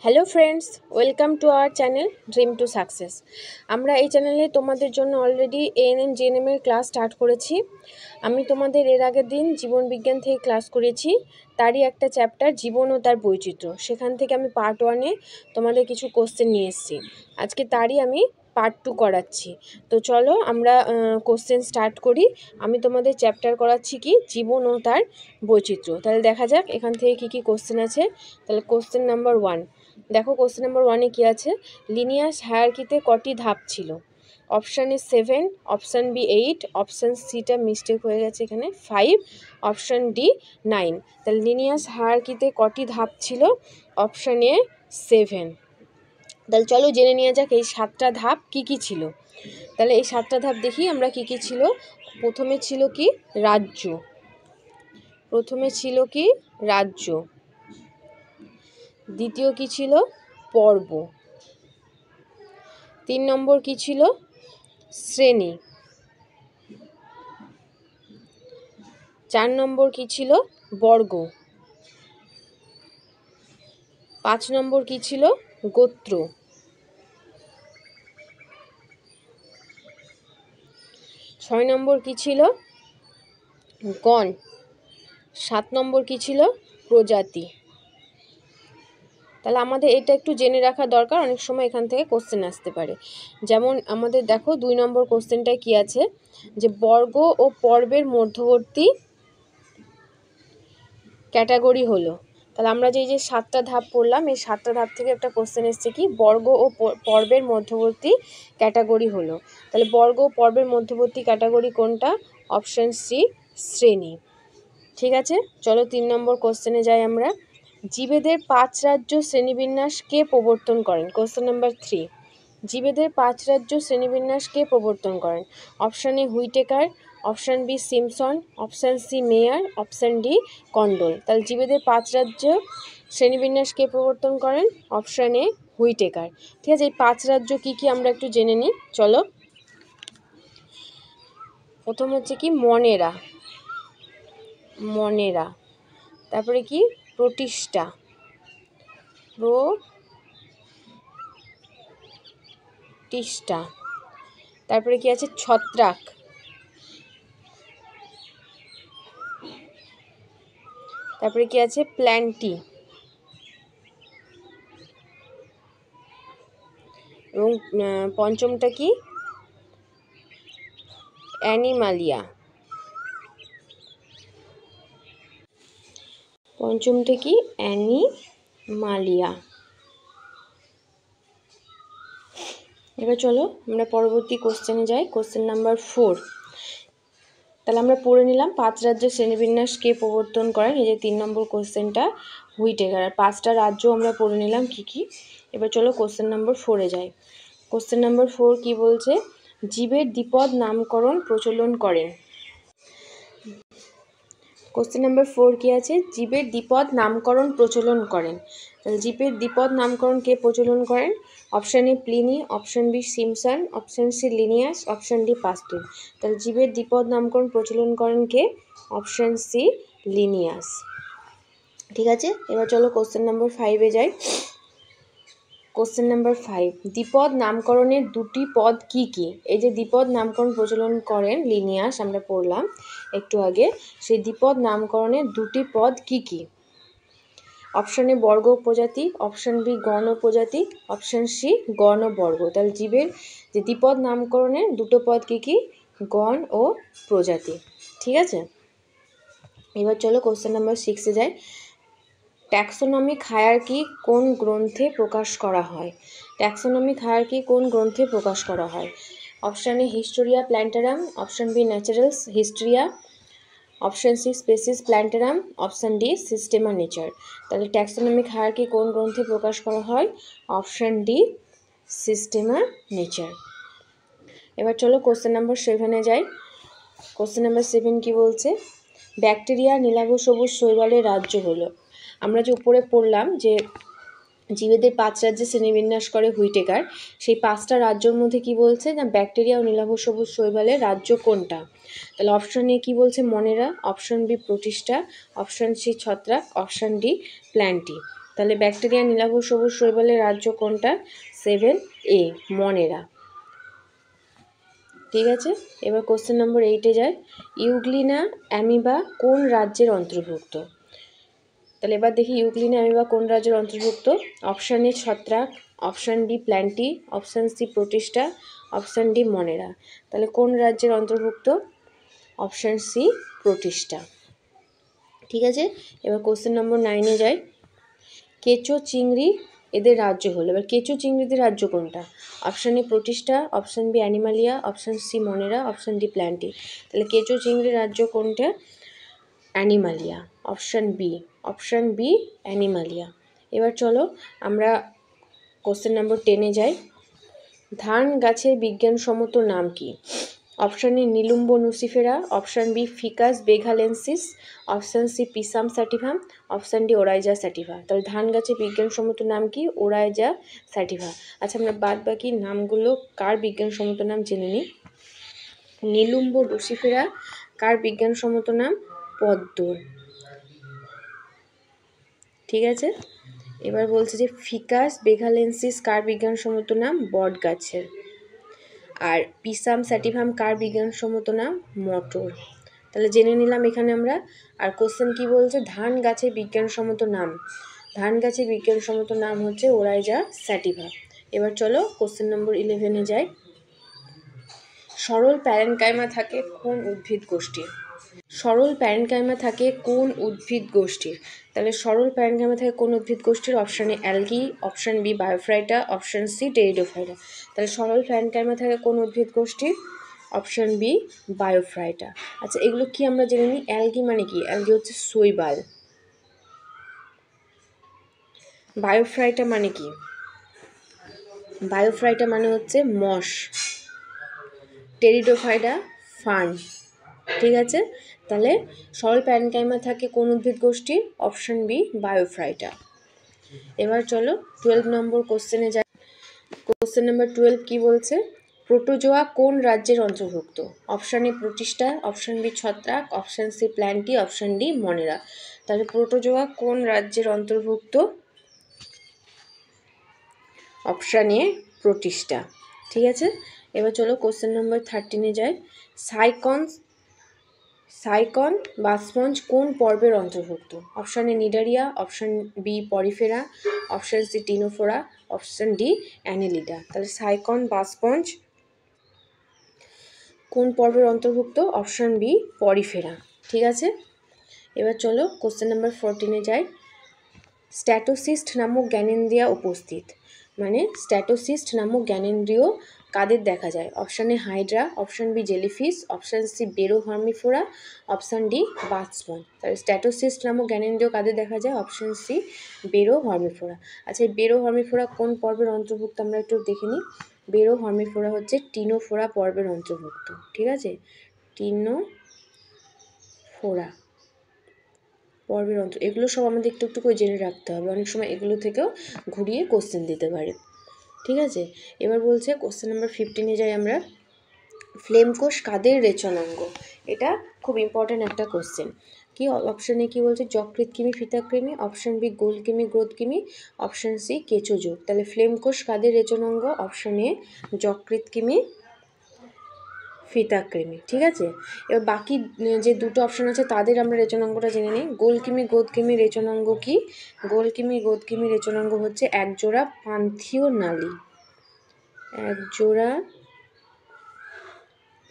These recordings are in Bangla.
Hello friends, welcome to our channel dream to success. আমরা এই চ্যানেলে তোমাদের জন্য অলরেডি এএনএম জিএনএম এর ক্লাস স্টার্ট করেছি। আমি তোমাদের এর আগের দিন জীবন বিজ্ঞান থেকে ক্লাস করেছি, তারই একটা চ্যাপ্টার জীবন ও তার বৈচিত্র্য। সেখান থেকে আমি পার্ট 1-এ তোমাদের কিছু কোশ্চেন নিয়ে এসেছি। আজকে তারই আমি পার্ট 2 করাচ্ছি। তো চলো আমরা কোশ্চেন স্টার্ট করি। আমি তোমাদের চ্যাপ্টার করাচ্ছি কি জীবন ও তার বৈচিত্র্য। তাহলে দেখা যাক এখান থেকে কি কি কোশ্চেন আছে। তাহলে কোশ্চেন নাম্বার 1 দেখো। কোশ্চেন নাম্বার 1-এ কী আছে? লিনিয়াস হায়ারার্কিতে কটি ধাপ ছিল? Option A 7, option B 8, option সিটা মিস্টেক হয়ে গেছে এখানে 5, অপশান ডি 9। তাহলে লিনিয়াস হায়ারার্কিতে কটি ধাপ ছিল? Option A 7। তাহলে চলো জেনে নেওয়া যাক এই 7টা ধাপ কি কি ছিল। তাহলে এই 7টা ধাপ দেখি আমরা কি কি ছিল। প্রথমে ছিল কি? রাজ্য। দ্বিতীয় কি ছিল? পর্ব। 3 নম্বর কি ছিল? শ্রেণী। 4 নম্বর কি ছিল? বর্গ। 5 নম্বর কি ছিল? গোত্র। 6 নম্বর কি ছিল? গণ। 7 নম্বর কি ছিল? প্রজাতি। তাহলে আমাদের এটা একটু জেনে রাখা দরকার, অনেক সময় এখান থেকে কোশ্চেন আসতে পারে। যেমন আমাদের দেখো 2 নম্বর কোশ্চেনটায় কি আছে, যে বর্গ ও পর্বের মধ্যবর্তী ক্যাটাগরি হলো। তাহলে আমরা যে 7টা ধাপ পড়লাম, এই 7টা ধাপ থেকে একটা কোশ্চেন এসছে কি? বর্গ ও পর্বের মধ্যবর্তী ক্যাটাগরি হলো। তাহলে বর্গ ও পর্বের মধ্যবর্তী ক্যাটাগরি কোনটা? অপশান সি, শ্রেণী। ঠিক আছে, চলো 3 নম্বর কোশ্চেনে যাই আমরা। জীবেদের 5 রাজ্য শ্রেণীবিন্যাস কে প্রবর্তন করেন? Question number 3। জীবেদের 5 রাজ্য শ্রেণীবিন্যাস কে প্রবর্তন করেন? Option A Whittaker, option B Simpson, option C Mayr, option D Candolle. তাহলে জীবেদের 5 রাজ্য শ্রেণীবিন্যাস কে প্রবর্তন করেন? Option A Whittaker. ঠিক আছে, এই 5 রাজ্য কি কি আমরা একটু জেনে নিই চলো। প্রথম হচ্ছে কি? মনেরা। তারপরে কি? প্রতিষ্ঠা। তারপরে কি আছে? ছত্রাক। তারপরে কি আছে? প্ল্যান্টি। এবং পঞ্চমটা কি? অ্যানিমালিয়া। এবার চলো আমরা পরবর্তী কোশ্চেনে যাই। Question number 4। তাহলে আমরা পড়ে নিলাম 5 রাজ্যের শ্রেণীবিন্যাস কে প্রবর্তন করেন, এই যে 3 নম্বর কোশ্চেনটা হুইটেকার। আর 5টা রাজ্য আমরা পড়ে নিলাম কি কি। এবার চলো কোশ্চেন নাম্বার 4-এ যাই। কোশ্চেন নাম্বার 4 কি বলছে? জীবের দ্বিপদ নামকরণ প্রচলন করেন। কোশ্চেন নাম্বার 4 কি আছে? জীবের দ্বিপদ নামকরণ প্রচলন করেন। তাহলে জীবের দ্বিপদ নামকরণ কে প্রচলন করেন? Option A Pliny, option B Simpson, option C Linnaeus, option D Pasteur. তাহলে জীবের দ্বিপদ নামকরণ প্রচলন করেন কে? Option C Linnaeus. ঠিক আছে, এবার চলো কোশ্চেন নাম্বার 5-এ যাই। কোশ্চেন নাম্বার 5, দ্বিপদ নামকরণের 2টি পদ কি কি? এই যে দ্বিপদ নামকরণ প্রচলন করেন লিনিয়াস, আমরা পড়লাম একটু আগে, সেই দ্বিপদ নামকরণের 2টি পদ কি কি? অপশান এ বর্গ প্রজাতি, অপশান বি গণ প্রজাতি, অপশান সি গণ বর্গ। তাহলে জীবের যে দ্বিপদ নামকরণের 2টো পদ কি কি? গণ ও প্রজাতি। ঠিক আছে, এবার চলো কোশ্চেন নাম্বার 6-এ যাই। ট্যাক্সোনমিক হায়ারার্কি কোন গ্রন্থে প্রকাশ করা হয়? ট্যাক্সোনমিক হায়ারার্কি কোন গ্রন্থে প্রকাশ করা হয়? Option A Historia Plantarum, option B Naturalis Historia, option C Species Plantarum, option D Systema Naturae. তাহলে ট্যাক্সোনমিক হায়ারার্কি কোন গ্রন্থে প্রকাশ করা হয়? Option D Systema Naturae. এবার চলো কোশ্চেন নাম্বার 7-এ যাই। কোশ্চেন নাম্বার 7 কি বলছে? ব্যাকটেরিয়া নীলাভ সবুজ শৈবালের রাজ্য হলো। আমরা যে উপরে পড়লাম যে জীবেদের 5 রাজ্যে শ্রেণীবিন্যাস করে হুইটেকার, সেই 5টা রাজ্যের মধ্যে কি বলছে? না ব্যাকটেরিয়া ও নীলাভ সবুজ শৈবালের রাজ্য কোনটা? তাহলে অপশান এ কি বলছে? মনেরা, অপশান বি প্রতিষ্ঠা, অপশান সি ছত্রাক, অপশান ডি প্ল্যান্টি। তাহলে ব্যাকটেরিয়া নীলাভ সবুজ শৈবালের রাজ্য কোনটা? 7A, মনেরা। ঠিক আছে, এবার কোশ্চেন নম্বর 8-এ যায়। ইউগ্লিনা অ্যামিবা কোন রাজ্যের অন্তর্ভুক্ত? তাহলে এবার দেখি ইউগ্লিনা অ্যামিবা কোন রাজ্যের অন্তর্ভুক্ত। অপশান এ ছত্রাক, option B Plantae, option C Protista, option D Monera. তাহলে কোন রাজ্যের অন্তর্ভুক্ত? Option C Protista. ঠিক আছে, এবার কোশ্চেন নম্বর 9-এ যায়। কেঁচো চিংড়ি এদের রাজ্য হলো। এবার কেঁচো চিংড়িদের রাজ্য কোনটা? Option A Protista, option B Animalia, option C Monera, option D Plantae. তাহলে কেঁচো চিংড়ির রাজ্য কোনটা? Animalia, option B Animalia. এবার চলো আমরা কোশ্চেন নম্বর 10-এ যাই। ধান গাছের বিজ্ঞানসম্মত নাম কি? Option A Nelumbo nucifera, option B Ficus benghalensis, option C Pisum sativum, option D Oryza sativa. তাহলে ধান গাছের বিজ্ঞানসম্মত নাম কি? Oryza sativa. আচ্ছা, আমরা বাদ বাকি নামগুলো কার বিজ্ঞানসম্মত নাম জেনে নিই। নিলুম্ব লুসিফেরা কার বিজ্ঞানসম্মত নাম? পদ্মর। ঠিক আছে, এবার বলছে যে ফিকাস বেঘালেন্সিস কার বিজ্ঞানসম্মত নাম? বট গাছের। আর পিসাম স্যাটিভাম কার বিজ্ঞানসম্মত নাম? মটর। তাহলে জেনে নিলাম এখানে আমরা। আর কোশ্চেন কি বলছে? ধান গাছের বিজ্ঞানসম্মত নাম। ধান গাছের বিজ্ঞানসম্মত নাম হচ্ছে ওরাইজা স্যাটিভা। এবার চলো কোশ্চেন নম্বর 11-এ যাই। সরল প্যারেনকাইমা থাকে কোন উদ্ভিদ গোষ্ঠীর? সরল প্যারেনকাইমা থাকে কোন উদ্ভিদ গোষ্ঠীর? তাহলে সরল প্যারেনকাইমা থাকে কোন উদ্ভিদ গোষ্ঠীর? Option A algae, option B Bryophyta, option C Pteridophyta. তাহলে সরল প্যারেনকাইমা থাকে কোন উদ্ভিদ গোষ্ঠীর? Option B Bryophyta. আচ্ছা, এগুলো কি আমরা জেনে নিই। অ্যালগি মানে কি? অ্যালগি হচ্ছে শৈবাল। বায়োফ্রাইটা মানে কি? বায়োফ্রাইটা মানে হচ্ছে মশ। Pteridophyta fern. ঠিক আছে, তাহলে সরল প্যারেনকাইমা থাকে কোন উদ্ভিদ গোষ্ঠীর? Option B Bryophyta. এবার চলো 12 নম্বর কোশ্চেনে যাই। কোশ্চেন নাম্বার 12 কি বলছে? প্রোটোজোয়া কোন রাজ্যের অন্তর্ভুক্ত? Option A Protista, option B ছত্রাক, option C Plantae, option D Monera. তাহলে প্রোটোজোয়া কোন রাজ্যের অন্তর্ভুক্ত? Option A Protista. ঠিক আছে, এবার চলো কোশ্চেন নাম্বার 13-এ যাই। সাইকন বা স্পঞ্জ কোন পর্বের অন্তর্ভুক্ত? Option A Cnidaria, option B Porifera, option C Ctenophora, option D Annelida. তাহলে সাইকন বা স্পঞ্জ কোন পর্বের অন্তর্ভুক্ত? Option B Porifera. ঠিক আছে, এবার চলো কোশ্চেন নাম্বার 14-এ যাই। স্ট্যাটোসিস্ট নামক জ্ঞানেন্দ্রিয়া উপস্থিত। মানে স্ট্যাটোসিস্ট নামক জ্ঞানেন্দ্রিয় কাদের দেখা যায়? Option A Hydra, option B jellyfish, option C Beroe Hormiphora, option D বাথস্পঞ্জ। তাহলে স্ট্যাটোসিস্ট নামক জ্ঞানেন্দ্রিয় কাদের দেখা যায়? Option C Beroe হার্মিফোরা। আচ্ছা, এই বেরো হার্মিফোরা কোন পর্বের অন্তর্ভুক্ত আমরা একটু দেখে নিই। বেরো হার্মিফোরা হচ্ছে টিনোফোরা পর্বের অন্তর্ভুক্ত। ঠিক আছে, টিনোফোরা পর্বের এগুলো সব আমাদের একটু একটু করে জেনে রাখতে হবে, অনেক সময় এগুলো থেকেও ঘুরিয়ে কোশ্চেন দিতে পারে। ঠিক আছে, এবার বলছে কোশ্চেন নাম্বার 15-এ যাই আমরা। ফ্লেম কোষ কাদের রেচনাঙ্গ? এটা খুব ইম্পর্ট্যান্ট একটা কোশ্চেন। কি অপশান এ কি বলছে? যকৃৎকৃমি, ফিতাকৃমি, অপশান বি গোলকৃমি, গ্রোথকৃমি, অপশান সি কেঁচোযোগ। তাহলে ফ্লেম কোষ কাদের রেচনাঙ্গ? Option A যকৃৎকৃমি, ফিতাকৃমি। ঠিক আছে, এবার বাকি যে দুটো অপশান আছে তাদের আমরা রেচনাঙ্গটা জেনে নিই। গোলকৃমি, গ্রোথকৃমি রেচনাঙ্গ কি? গোলকৃমি, গ্রোথকৃমি রেচনাঙ্গ হচ্ছে একজোড়া পান্থীয় নালী। একজোড়া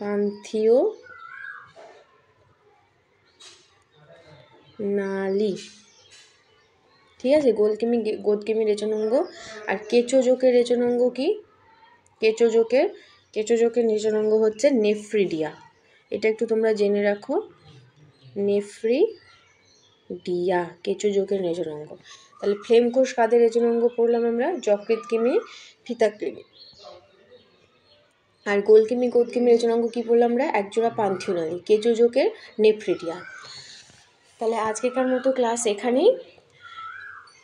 পান্থীয় নালী। ঠিক আছে, গোলকৃমি, গ্রোথকৃমি রেচনাঙ্গ। আর কেঁচোযোগের রেচনাঙ্গ কি? কেঁচোযোগের রেচনাঙ্গ হচ্ছে নেফ্রিডিয়া। এটা একটু তোমরা জেনে রাখো, নেফ্রিডিয়া কেঁচোযোগের রেচনাঙ্গ। তাহলে ফ্লেম কোষ কাদের রেচনাঙ্গ পড়লাম আমরা? যকৃৎকৃমি, ফিতাকৃমি। আর গোলকৃমি, গ্রোথকৃমি রেচনাঙ্গ কি বললাম আমরা? একজোড়া পান্থীয় নালী, কেঁচোযোগের নেফ্রিডিয়া। তাহলে আজকেকার মতো ক্লাস এখানেই।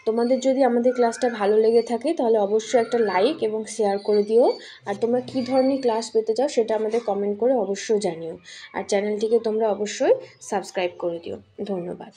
তোমাদের যদি আমাদের ক্লাসটা ভালো লেগে থাকে তাহলে অবশ্যই একটা লাইক এবং শেয়ার করে দিও। আর তোমরা কী ধরনের ক্লাস পেতে চাও সেটা আমাদের কমেন্ট করে অবশ্যই জানিও। আর চ্যানেলটিকে তোমরা অবশ্যই সাবস্ক্রাইব করে দিও। ধন্যবাদ।